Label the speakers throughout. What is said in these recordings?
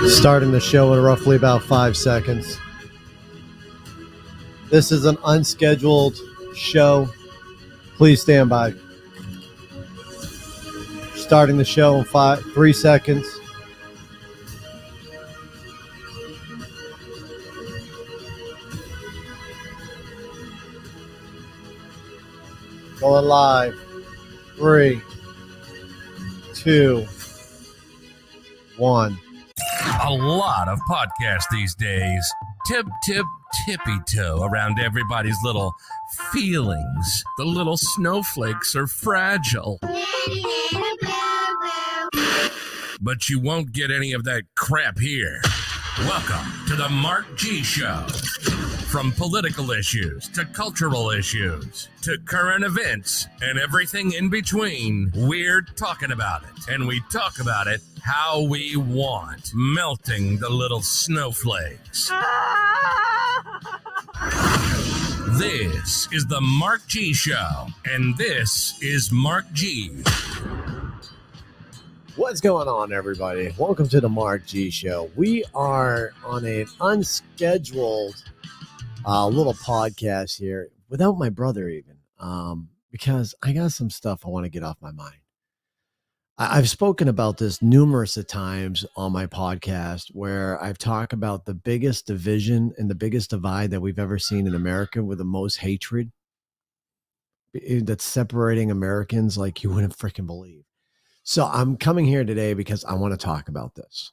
Speaker 1: Starting the show in roughly about 5 seconds. This is an unscheduled show. Please stand by. Starting the show in 3 seconds. Going live. 3, 2, 1.
Speaker 2: A lot of podcasts these days. Tippy toe around everybody's little feelings. The little snowflakes are fragile. But you won't get any of that crap here. Welcome to the Mark G Show. From political issues to cultural issues to current events and everything in between, we're talking about it. And we talk about it how we want, melting the little snowflakes. This is the Mark G Show, and this is Mark G.
Speaker 1: What's going on, everybody? Welcome to the Mark G Show. We are on an unscheduled little podcast here without my brother even, because I got some stuff I want to get off my mind. I've spoken about this numerous of times on my podcast where I've talked about the biggest division and the biggest divide that we've ever seen in America with the most hatred that's separating Americans like you wouldn't freaking believe. So I'm coming here today because I want to talk about this.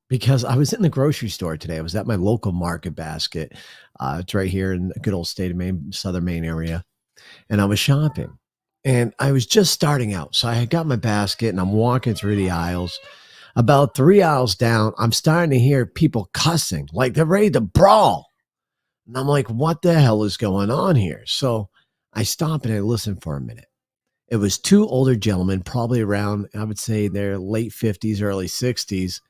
Speaker 1: Because I was in the grocery store today. I was at my local Market Basket. It's right here in the good old state of Maine, Southern Maine area. And I was shopping. And I was just starting out. So I had got my basket and I'm walking through the aisles. About 3 aisles down, I'm starting to hear people cussing like they're ready to brawl. And I'm like, what the hell is going on here? So I stop and I listen for a minute. It was two older gentlemen, probably around, I would say their late 50s, early 60s.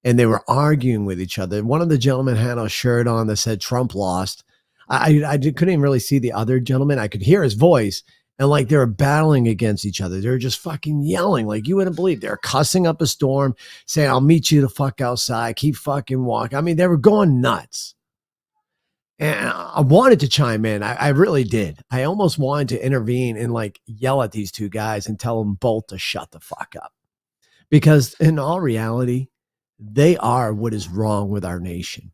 Speaker 1: And they were arguing with each other. One of the gentlemen had a shirt on that said Trump lost. Couldn't even really see the other gentleman. I could hear his voice. And like they were battling against each other. They were just fucking yelling like you wouldn't believe. They were cussing up a storm, saying, I'll meet you the fuck outside. Keep fucking walking. I mean, they were going nuts. And I wanted to chime in. I really did. I almost wanted to intervene and like yell at these two guys and tell them both to shut the fuck up. Because in all reality, they are what is wrong with our nation.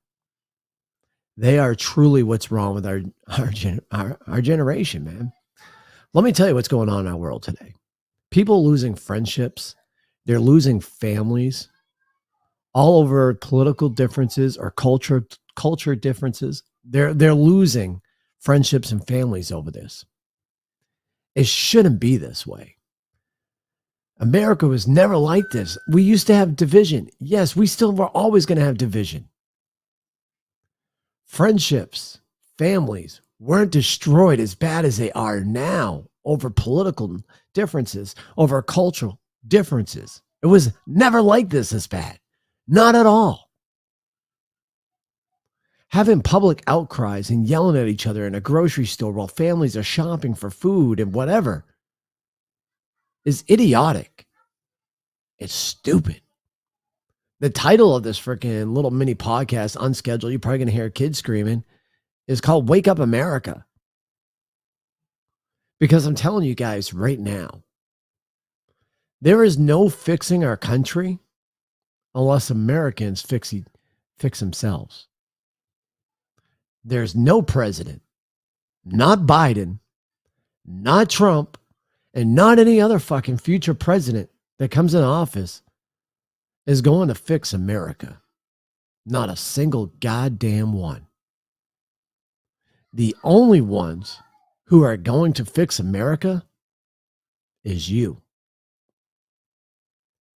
Speaker 1: They are truly what's wrong with our generation, man. Let me tell you what's going on in our world today. People losing friendships. They're losing families all over political differences or culture differences. They're losing friendships and families over this. It shouldn't be this way. America was never like this. We used to have division. Yes, we still were always going to have division. Friendships, families weren't destroyed as bad as they are now over political differences, over cultural differences. It was never like this bad. Not at all. Having public outcries and yelling at each other in a grocery store while families are shopping for food and whatever is idiotic. It's stupid. The title of this freaking little mini podcast, unscheduled, you're probably going to hear kids screaming, is called Wake Up America. Because I'm telling you guys right now, there is no fixing our country unless Americans fix themselves. There's no president, not Biden, not Trump, and not any other fucking future president that comes in office is going to fix America. Not a single goddamn one. The only ones who are going to fix America is you.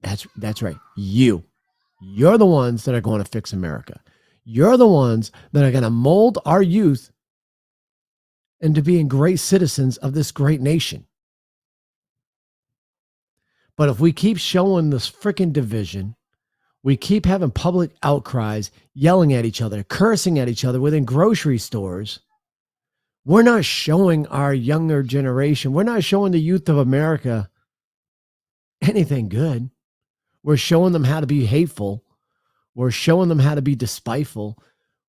Speaker 1: That's right. You're the ones that are going to fix America. You're the ones that are going to mold our youth into being great citizens of this great nation. But if we keep showing this freaking division, we keep having public outcries, yelling at each other, cursing at each other within grocery stores, we're not showing our younger generation, we're not showing the youth of America anything good. We're showing them how to be hateful. We're showing them how to be despiteful.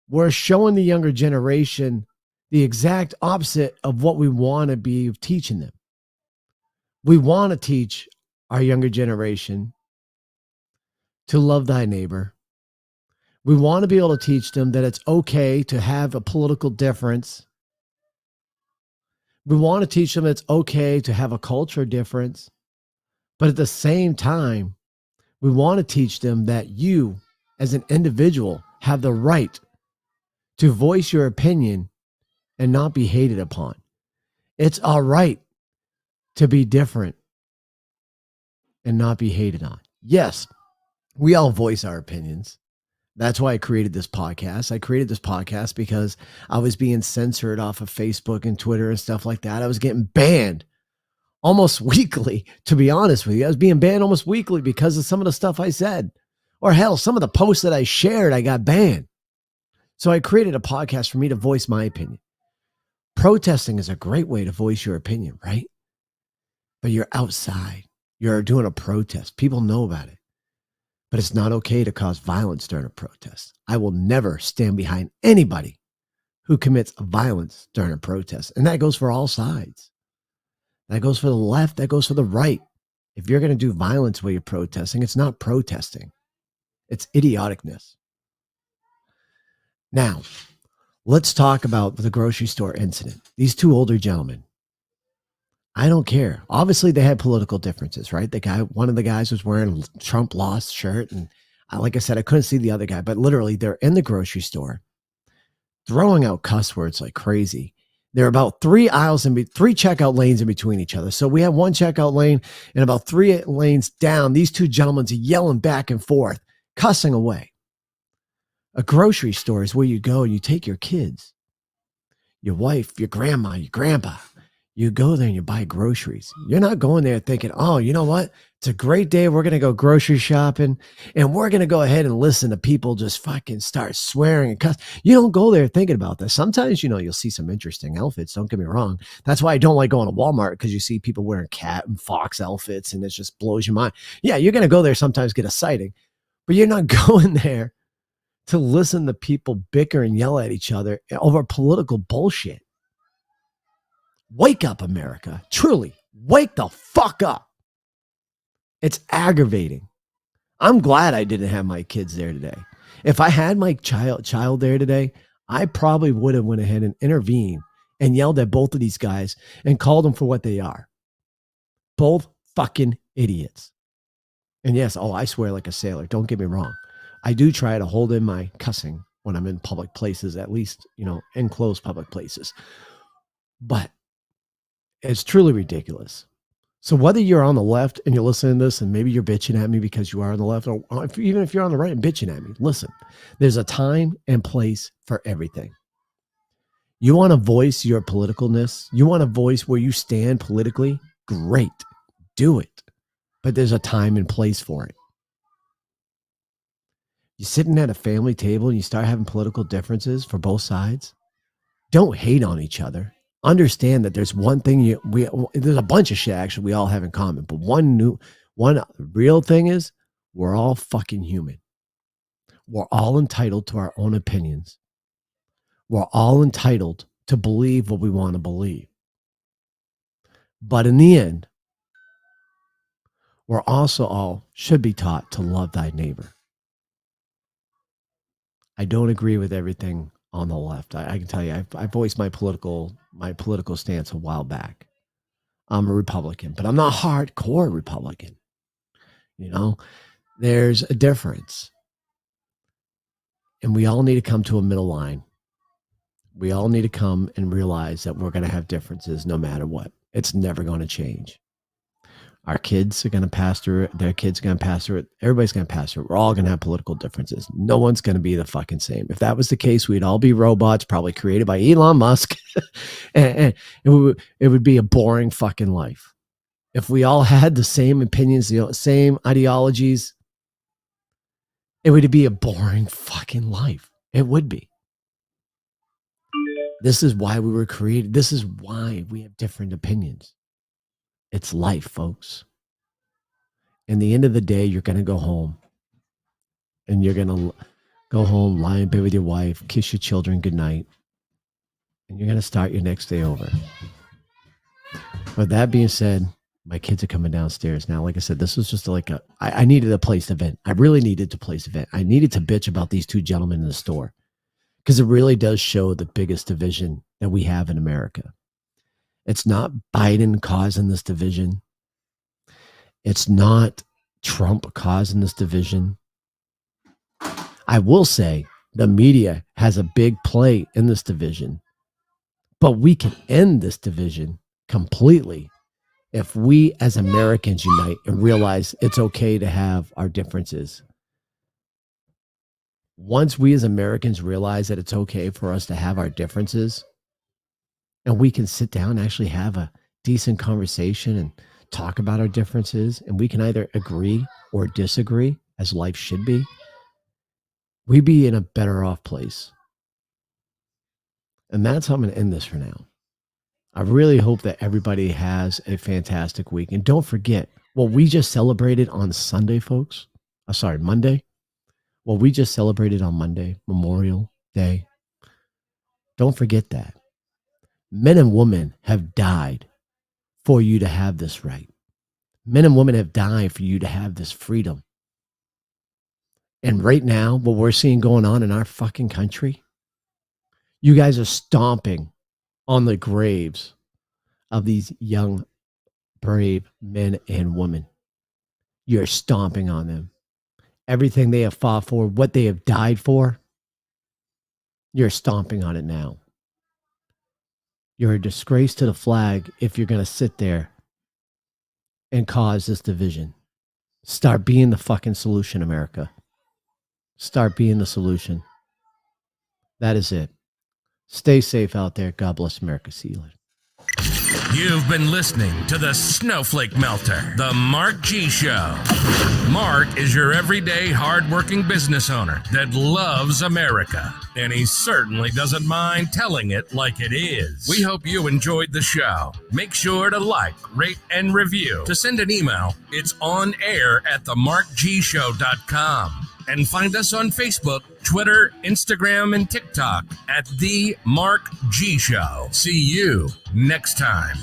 Speaker 1: We're showing the younger generation the exact opposite of what we want to be teaching them. We want to teach our younger generation to love thy neighbor. We want to be able to teach them that it's okay to have a political difference. We want to teach them it's okay to have a culture difference. But at the same time, we want to teach them that you, as an individual, have the right to voice your opinion and not be hated upon. It's all right to be different and not be hated on. Yes, we all voice our opinions. That's why I created this podcast. I created this podcast because I was being censored off of Facebook and Twitter and stuff like that. I was getting banned almost weekly, to be honest with you. I was being banned almost weekly because of some of the stuff I said. Or hell, some of the posts that I shared, I got banned. So I created a podcast for me to voice my opinion. Protesting is a great way to voice your opinion, right? But you're outside. You're doing a protest. People know about it. But it's not okay to cause violence during a protest. I will never stand behind anybody who commits violence during a protest. And that goes for all sides. That goes for the left. That goes for the right. If you're going to do violence while you're protesting, it's not protesting. It's idioticness. Now, let's talk about the grocery store incident. These two older gentlemen. I don't care. Obviously, they had political differences, right? One of the guys was wearing a Trump lost shirt. And like I said, I couldn't see the other guy, but literally they're in the grocery store throwing out cuss words like crazy. There are about three checkout lanes in between each other. So we have one checkout lane and about 3 lanes down. These two gentlemen are yelling back and forth, cussing away. A grocery store is where you go and you take your kids, your wife, your grandma, your grandpa. You go there and you buy groceries. You're not going there thinking, oh, you know what? It's a great day. We're going to go grocery shopping and we're going to go ahead and listen to people just fucking start swearing and cuss. You don't go there thinking about this. Sometimes, you'll see some interesting outfits. Don't get me wrong. That's why I don't like going to Walmart, because you see people wearing cat and fox outfits and it just blows your mind. Yeah, you're going to go there sometimes, get a sighting, but you're not going there to listen to people bicker and yell at each other over political bullshit. Wake up, America. Truly, wake the fuck up. It's aggravating. I'm glad I didn't have my kids there today. If I had my child there today, I probably would have went ahead and intervened and yelled at both of these guys and called them for what they are. Both fucking idiots. And yes, I swear like a sailor. Don't get me wrong. I do try to hold in my cussing when I'm in public places, at least, enclosed public places. But it's truly ridiculous. So whether you're on the left and you're listening to this and maybe you're bitching at me because you are on the left, or even if you're on the right and bitching at me, listen, there's a time and place for everything. You want to voice your politicalness? You want to voice where you stand politically? Great. Do it. But there's a time and place for it. You're sitting at a family table and you start having political differences for both sides. Don't hate on each other. Understand that there's one thing there's a bunch of shit actually we all have in common, but one real thing is we're all fucking human. We're all entitled to our own opinions. We're all entitled to believe what we want to believe. But in the end, we're also all should be taught to love thy neighbor. I don't agree with everything on the left. I can tell you, I voiced my political stance a while back. I'm a Republican, but I'm not hardcore Republican. There's a difference. And we all need to come to a middle line. We all need to come and realize that we're going to have differences no matter what. It's never going to change. Our kids are going to pass through it. Their kids are going to pass through it. Everybody's going to pass through it. We're all going to have political differences. No one's going to be the fucking same. If that was the case, we'd all be robots, probably created by Elon Musk. and it would be a boring fucking life. If we all had the same opinions, the same ideologies, it would be a boring fucking life. It would be. This is why we were created. This is why we have different opinions. It's life, folks. In the end of the day, you're going to go home. And you're going to go home, lie in bed with your wife, kiss your children goodnight. And you're going to start your next day over. But that being said, my kids are coming downstairs now. Like I said, this was just I needed a place to vent. I really needed to place a vent. I needed to bitch about these two gentlemen in the store. Because it really does show the biggest division that we have in America. It's not Biden causing this division. It's not Trump causing this division. I will say the media has a big play in this division, but we can end this division completely if we as Americans unite and realize it's okay to have our differences. Once we as Americans realize that it's okay for us to have our differences and we can sit down and actually have a decent conversation and talk about our differences, and we can either agree or disagree as life should be, we'd be in a better off place. And that's how I'm going to end this for now. I really hope that everybody has a fantastic week. And don't forget, what we just celebrated on Sunday, folks. Monday. What we just celebrated on Monday, Memorial Day. Don't forget that. Men and women have died for you to have this right. Men and women have died for you to have this freedom. And right now, what we're seeing going on in our fucking country, you guys are stomping on the graves of these young, brave men and women. You're stomping on them. Everything they have fought for, what they have died for, you're stomping on it now. You're a disgrace to the flag if you're going to sit there and cause this division. Start being the fucking solution, America. Start being the solution. That is it. Stay safe out there. God bless America. See you later.
Speaker 2: You've been listening to the Snowflake Melter, the Mark G Show. Mark is your everyday hardworking business owner that loves America, and he certainly doesn't mind telling it like it is. We hope you enjoyed the show. Make sure to like, rate, and review. To send an email, it's on air at themarkgshow.com. And find us on Facebook, Twitter, Instagram, and TikTok at The Mark G Show. See you next time.